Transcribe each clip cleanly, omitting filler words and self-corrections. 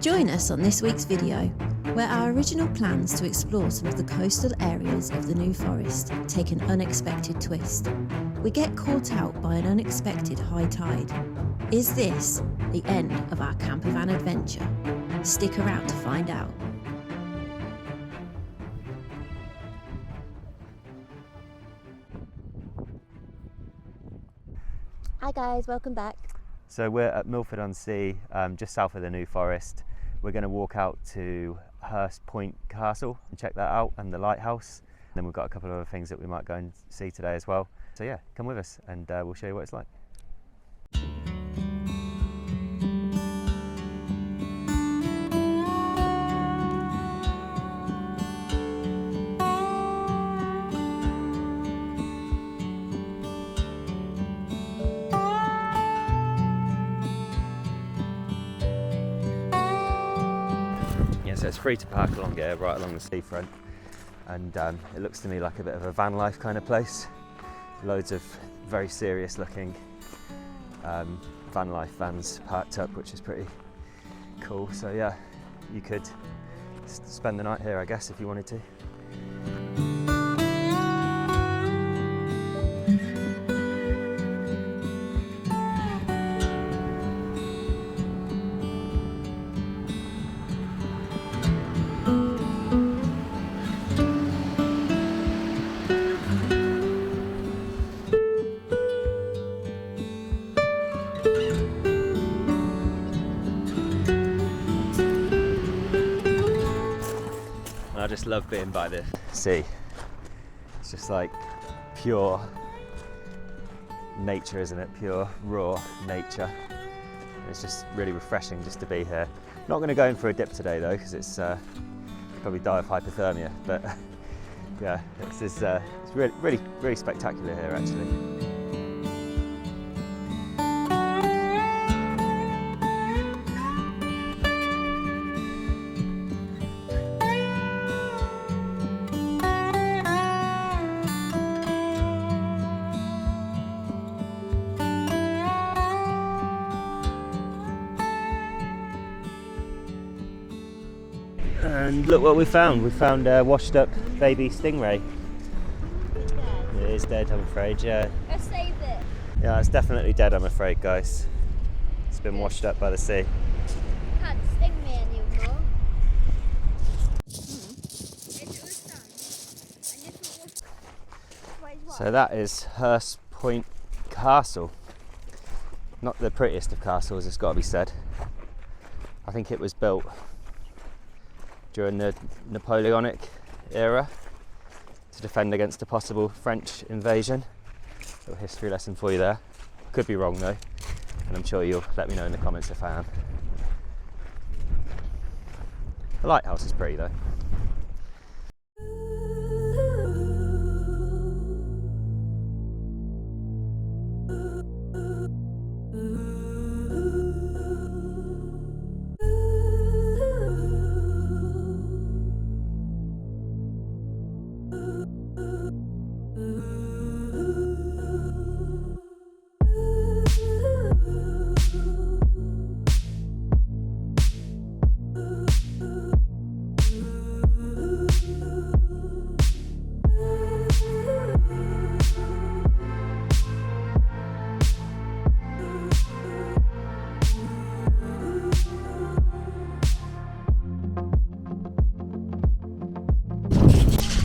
Join us on this week's video, where our original plans to explore some of the coastal areas of the New Forest take an unexpected twist. We get caught out by an unexpected high tide. Is this the end of our campervan adventure? Stick around to find out. Hi guys, welcome back. So we're at Milford On Sea, just south of the New Forest. We're going to walk out to Hurst Castle and check that out, and the lighthouse. Then we've got a couple of other things that we might go and see today as well. So yeah, come with us and we'll show you what it's like. So it's free to park along here, right along the seafront, and it looks to me like a bit of a van life kind of place. Loads of very serious looking van life vans parked up, which is pretty cool. So yeah, you could spend the night here, I guess, if you wanted to. I just love being by the sea. It's just like pure nature, isn't it? Pure, raw nature. It's just really refreshing just to be here. Not going to go in for a dip today though, because it's probably die of hypothermia. But yeah, it's really spectacular here actually. And look what we found. We found a washed up baby stingray. It's dead. It is dead, I'm afraid, yeah. I saved it. Yeah, it's definitely dead, I'm afraid, guys. It's been washed up by the sea. Can't sting me anymore. So that is Hurst Castle. Not the prettiest of castles, it's got to be said. I think it was built during the Napoleonic era to defend against a possible French invasion. Little history lesson for you there. Could be wrong though, and I'm sure you'll let me know in the comments if I am. The lighthouse is pretty though.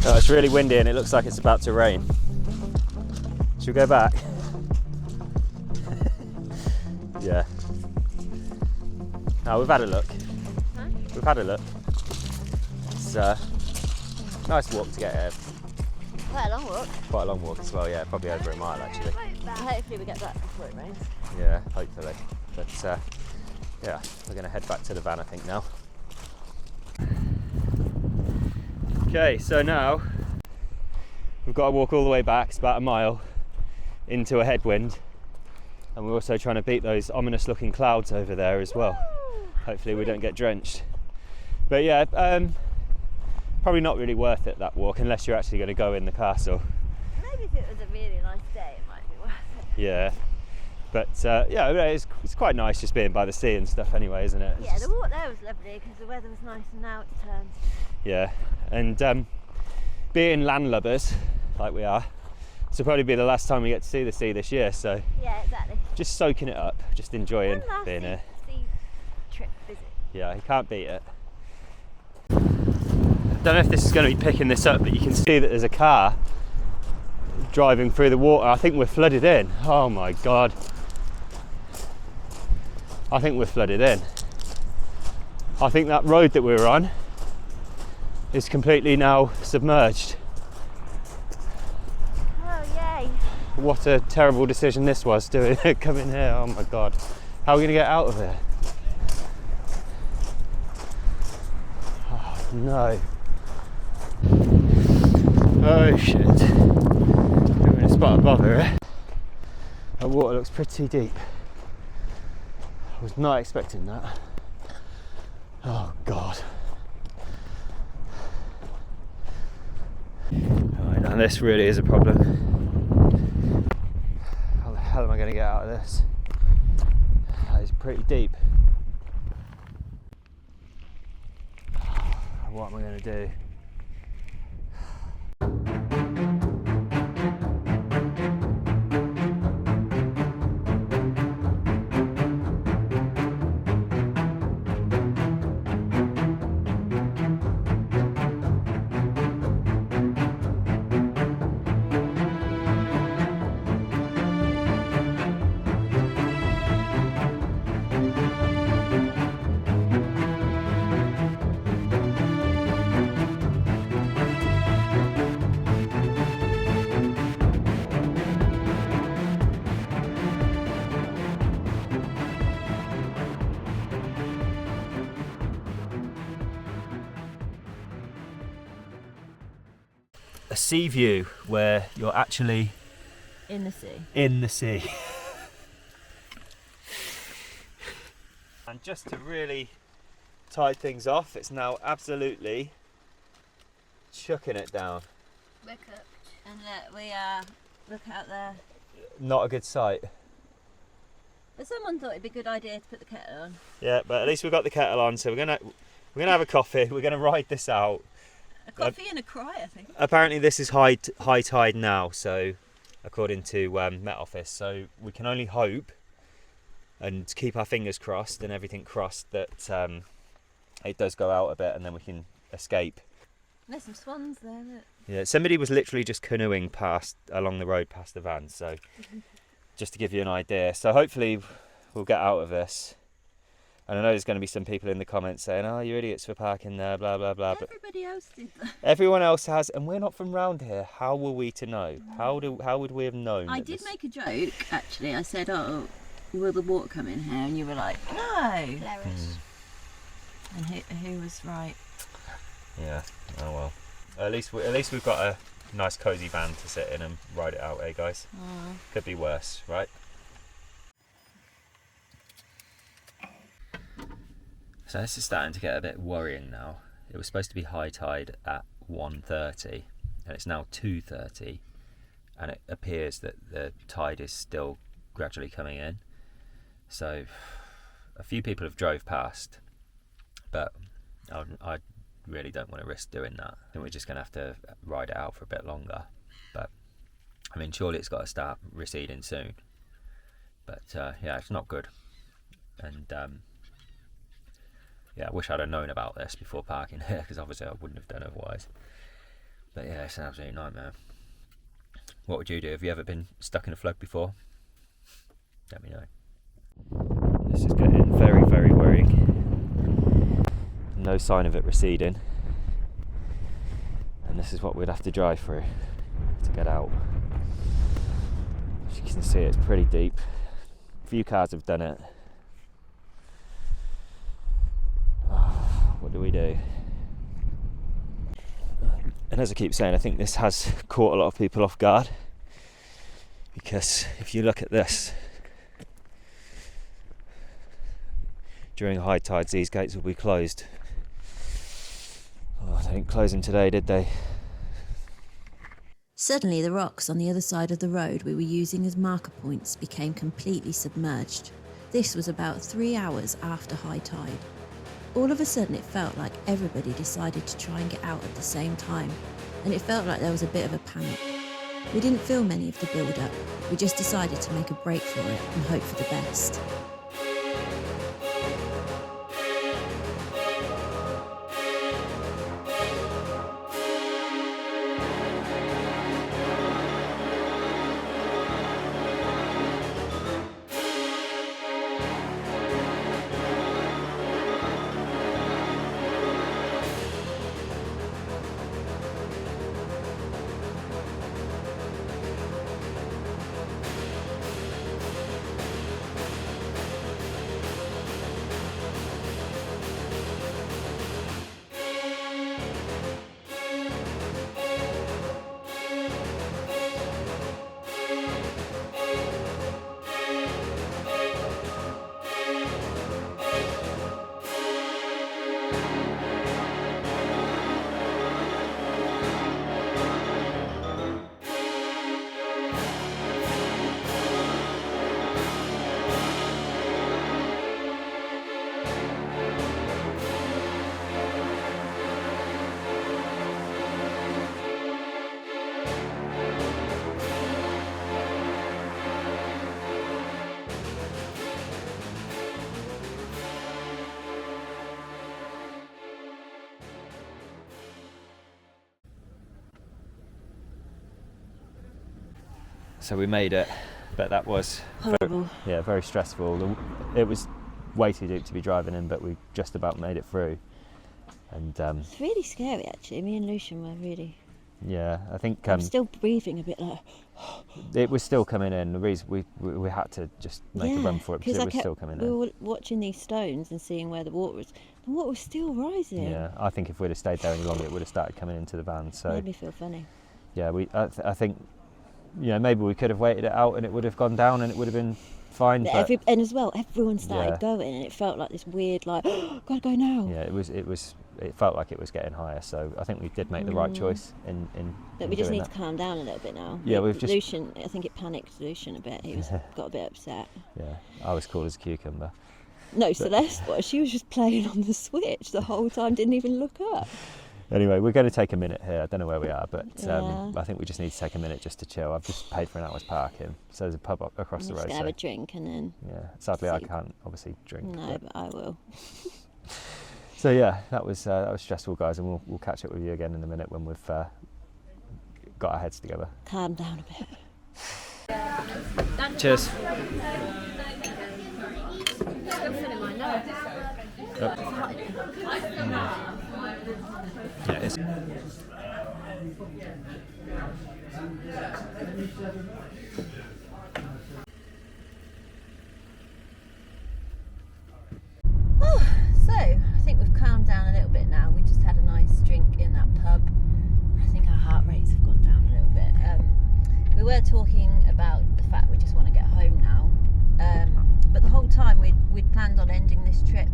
Oh, it's really windy and it looks like it's about to rain. Should we go back? Yeah. No, we've had a look. Huh? We've had a look. It's a nice walk to get here. Quite a long walk. Quite a long walk as well, yeah, probably over a mile actually. Hopefully we get back before it rains. Yeah, hopefully. But yeah, we're going to head back to the van I think now. Okay, so now we've got to walk all the way back, it's about a mile, into a headwind, and we're also trying to beat those ominous looking clouds over there as well. Hopefully we don't get drenched. But yeah, probably not really worth it, that walk, unless you're actually going to go in the castle. Maybe if it was a really nice day it might be worth it. Yeah, But yeah, it's quite nice just being by the sea and stuff anyway, isn't it? Yeah, the water there was lovely because the weather was nice and now it's turned. Yeah, and being landlubbers like we are, this will probably be the last time we get to see the sea this year, so Yeah, exactly. just soaking it up, just enjoying One last being here. sea trip visit. Yeah, you can't beat it. I don't know if this is going to be picking this up, but you can see that there's a car driving through the water. I think we're flooded in. Oh my God. I think we're flooded in. I think that road that we were on is completely now submerged. Oh, yay. What a terrible decision this was, doing coming here. Oh my God. How are we going to get out of here? Oh no. Oh shit. We're in a spot above here. The water looks pretty deep. I was not expecting that. Oh God. Right, now this really is a problem. How the hell am I going to get out of this? That is pretty deep. What am I going to do? A sea view where you're actually In the sea. in the sea. And just to really tide things off, it's now absolutely chucking it down. We're cooked. And look out there. Not a good sight. But someone thought it'd be a good idea to put the kettle on. Yeah, but at least we've got the kettle on, so we're gonna have a coffee. We're gonna ride this out. A coffee and a cry, I think. Apparently this is high tide now, so according to Met Office, so we can only hope and keep our fingers crossed and everything crossed that it does go out a bit and then we can escape. There's some swans there, look. Yeah, somebody was literally just canoeing along the road past the van, so just to give you an idea. So hopefully we'll get out of this. And I know there's going to be some people in the comments saying, "Oh, you idiots for parking there, blah, blah, blah." But Everybody else did that. everyone else has, and we're not from round here. How were we to know? How would we have known? I that did this- make a joke, actually. I said, "Oh, will the water come in here?" And you were like, "No." Hilarious. And who was right? Yeah. Oh well. At least we've got a nice cosy van to sit in and ride it out, eh, guys? Oh. Could be worse, right? So this is starting to get a bit worrying now. It was supposed to be high tide at 1:30 and it's now 2:30 and it appears that the tide is still gradually coming in. So a few people have drove past, but I really don't want to risk doing that. I think we're just going to have to ride it out for a bit longer. But I mean, surely it's got to start receding soon. But yeah, it's not good. And yeah, I wish I'd have known about this before parking here, because obviously I wouldn't have done otherwise. But yeah, it's an absolute nightmare. What would you do? Have you ever been stuck in a flood before? Let me know. This is getting very, very worrying. No sign of it receding. And this is what we'd have to drive through to get out. As you can see, it's pretty deep. A few cars have done it. What do we do? And as I keep saying, I think this has caught a lot of people off guard, because if you look at this, during high tides these gates will be closed. Oh, they didn't close them today, did they? Suddenly the rocks on the other side of the road we were using as marker points became completely submerged. This was about 3 hours after high tide. All of a sudden it felt like everybody decided to try and get out at the same time, and it felt like there was a bit of a panic. We didn't film any of the build-up, we just decided to make a break for it and hope for the best. So we made it, but that was Horrible. very stressful. It was way too deep to be driving in, but we just about made it through. And It's really scary actually. Me and Lucian were really... yeah, I think I'm still breathing a bit like... it was still coming in. The reason we had to just make a run for it because it was still coming in. We were watching these stones and seeing where the water was. The water was still rising. Yeah, I think if we'd have stayed there any longer, it would have started coming into the van. So Made me feel funny. yeah, I think, you know, maybe we could have waited it out and it would have gone down and it would have been fine. But And as well, everyone started going and it felt like this weird, like, oh, gotta go now. yeah, it felt like it was getting higher. So I think we did make the right choice in But we just doing need that. to calm down a little bit now. Yeah, we've just... Lucian, I think it panicked Lucian a bit. He got a bit upset. Yeah, I was cool as a cucumber. No, Celeste was. She was just playing on the Switch the whole time, didn't even look up. Anyway, we're going to take a minute here. I don't know where we are, but Yeah. I think we just need to take a minute just to chill. I've just paid for an hour's parking, so there's a pub across the I'm just road. gonna have a drink and then... Yeah, sadly I see. can't obviously drink. No, but I will. So yeah, that was stressful, guys, and we'll catch up with you again in a minute when we've got our heads together. Calm down a bit. Cheers. Yeah, it is. So, I think we've calmed down a little bit now. We just had a nice drink in that pub. I think our heart rates have gone down a little bit. We were talking about the fact we just want to get home now. But the whole time we'd planned on ending this trip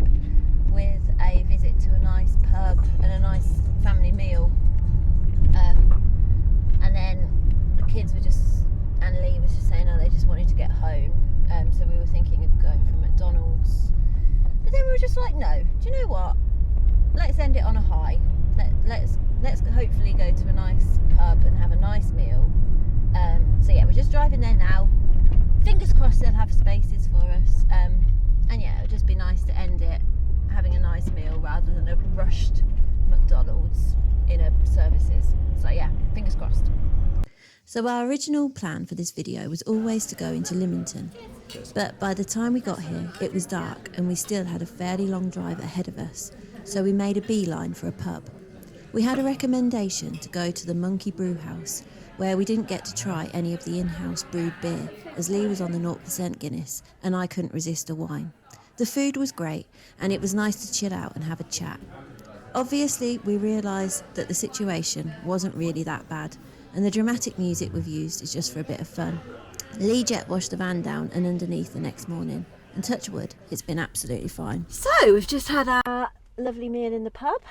with a visit to a nice pub and a nice family meal. And then the kids were just, and Lee was just saying, oh, they just wanted to get home. So we were thinking of going for McDonald's. But then we were just like, no, do you know what? Let's end it on a high. Let's hopefully go to a nice pub and have a nice meal. So yeah, we're just driving there now. Fingers crossed they'll have spaces for us. And yeah, it'll just be nice to end it having a nice meal rather than a rushed McDonald's in a services. So yeah, fingers crossed. So our original plan for this video was always to go into Lymington. But by the time we got here, it was dark and we still had a fairly long drive ahead of us. So we made a beeline for a pub. We had a recommendation to go to the Monkey Brewhouse, where we didn't get to try any of the in-house brewed beer, as Lee was on the 0% Guinness and I couldn't resist a wine. The food was great and it was nice to chill out and have a chat. Obviously, we realised that the situation wasn't really that bad, and the dramatic music we've used is just for a bit of fun. Lee jet washed the van down and underneath the next morning, and touch wood, it's been absolutely fine. So, we've just had our lovely meal in the pub.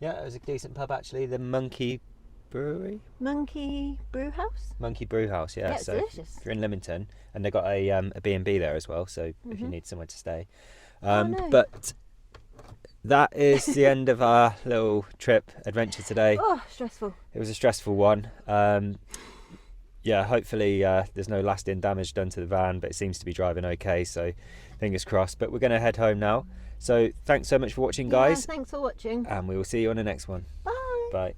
Yeah, it was a decent pub actually. The Monkey Brewery? Monkey Brewhouse. Monkey Brewhouse, yeah. Yeah, it's So delicious. if you're in Lymington, and they've got a B&B there as well, so if you need somewhere to stay. No. But that is the end of our little trip adventure today. Oh, stressful. It was a stressful one. Yeah, hopefully there's no lasting damage done to the van, but it seems to be driving okay, so fingers crossed. But we're going to head home now. So thanks so much for watching, guys. Yeah, thanks for watching. And we will see you on the next one. Bye. Bye.